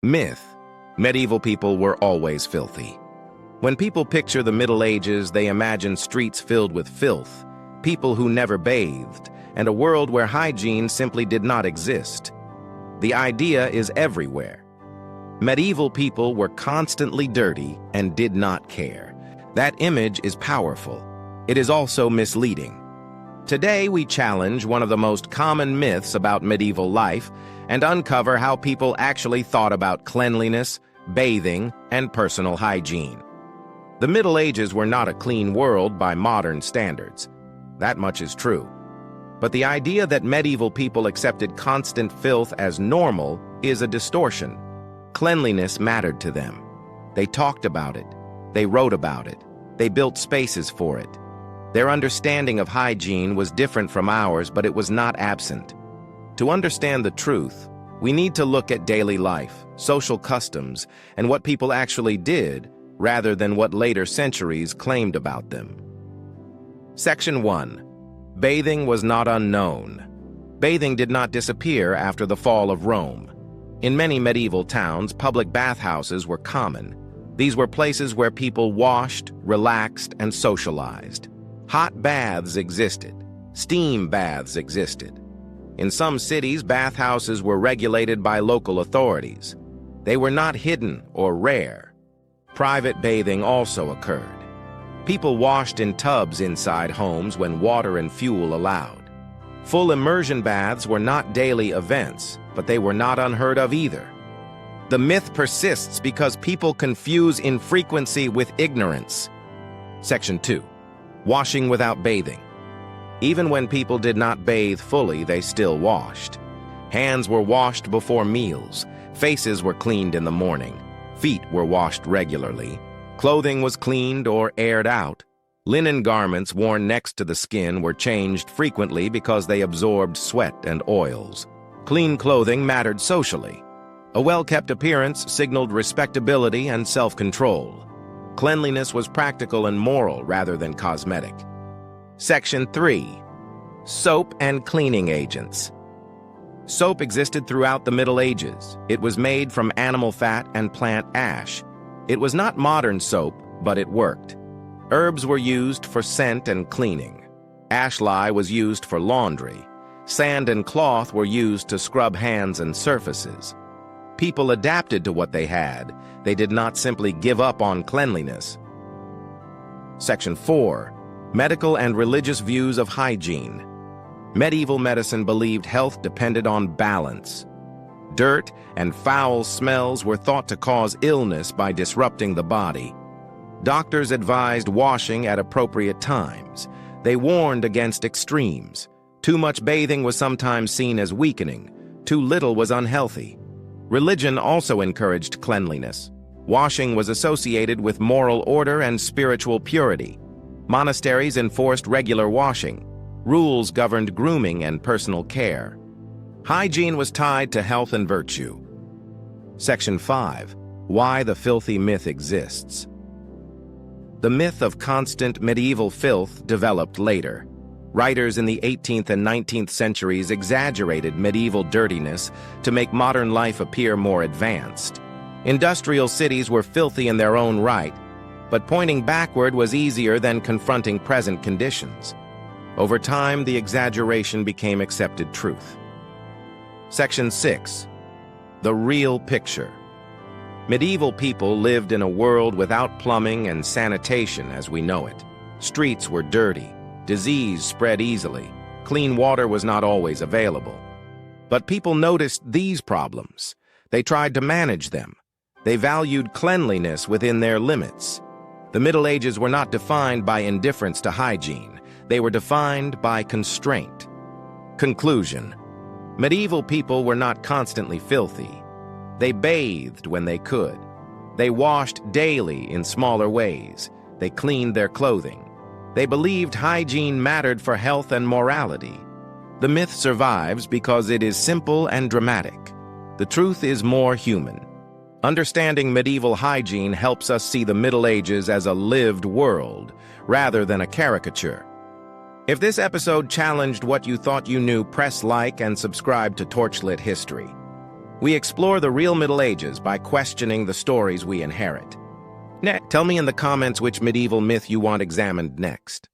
Myth: medieval people were always filthy. When people picture the Middle Ages, they imagine streets filled with filth, people who never bathed, and a world where hygiene simply did not exist. The idea is everywhere. Medieval people were constantly dirty and did not care. That image is powerful. It is also misleading. Today, we challenge one of the most common myths about medieval life and uncover how people actually thought about cleanliness, bathing, and personal hygiene. The Middle Ages were not a clean world by modern standards. That much is true. But the idea that medieval people accepted constant filth as normal is a distortion. Cleanliness mattered to them. They talked about it. They wrote about it. They built spaces for it. Their understanding of hygiene was different from ours, but it was not absent. To understand the truth, we need to look at daily life, social customs, and what people actually did, rather than what later centuries claimed about them. Section 1. Bathing was not unknown. Bathing did not disappear after the fall of Rome. In many medieval towns, public bathhouses were common. These were places where people washed, relaxed, and socialized. Hot baths existed. Steam baths existed. In some cities, bathhouses were regulated by local authorities. They were not hidden or rare. Private bathing also occurred. People washed in tubs inside homes when water and fuel allowed. Full immersion baths were not daily events, but they were not unheard of either. The myth persists because people confuse infrequency with ignorance. Section 2. Washing without bathing. Even when people did not bathe fully, they still washed. Hands were washed before meals. Faces were cleaned in the morning. Feet were washed regularly. Clothing was cleaned or aired out. Linen garments worn next to the skin were changed frequently because they absorbed sweat and oils. Clean clothing mattered socially. A well-kept appearance signaled respectability and self-control. Cleanliness was practical and moral rather than cosmetic. Section 3. Soap and cleaning agents. Soap existed throughout the Middle Ages. It was made from animal fat and plant ash. It was not modern soap, but it worked. Herbs were used for scent and cleaning. Ash lye was used for laundry. Sand and cloth were used to scrub hands and surfaces. People adapted to what they had. They did not simply give up on cleanliness. Section 4. Medical and religious views of hygiene. Medieval medicine believed health depended on balance. Dirt and foul smells were thought to cause illness by disrupting the body. Doctors advised washing at appropriate times. They warned against extremes. Too much bathing was sometimes seen as weakening. Too little was unhealthy. Religion also encouraged cleanliness. Washing was associated with moral order and spiritual purity. Monasteries enforced regular washing. Rules governed grooming and personal care. Hygiene was tied to health and virtue. Section 5. Why the filthy myth exists. The myth of constant medieval filth developed later. Writers in the 18th and 19th centuries exaggerated medieval dirtiness to make modern life appear more advanced. Industrial cities were filthy in their own right, but pointing backward was easier than confronting present conditions. Over time, the exaggeration became accepted truth. Section 6. The real picture. Medieval people lived in a world without plumbing and sanitation as we know it. Streets were dirty. Disease spread easily. Clean water was not always available. But people noticed these problems. They tried to manage them. They valued cleanliness within their limits. The Middle Ages were not defined by indifference to hygiene. They were defined by constraint. Conclusion. Medieval people were not constantly filthy. They bathed when they could. They washed daily in smaller ways. They cleaned their clothing. They believed hygiene mattered for health and morality. The myth survives because it is simple and dramatic. The truth is more human. Understanding medieval hygiene helps us see the Middle Ages as a lived world, rather than a caricature. If this episode challenged what you thought you knew, press like and subscribe to TorchLit History. We explore the real Middle Ages by questioning the stories we inherit. Tell me in the comments which medieval myth you want examined next.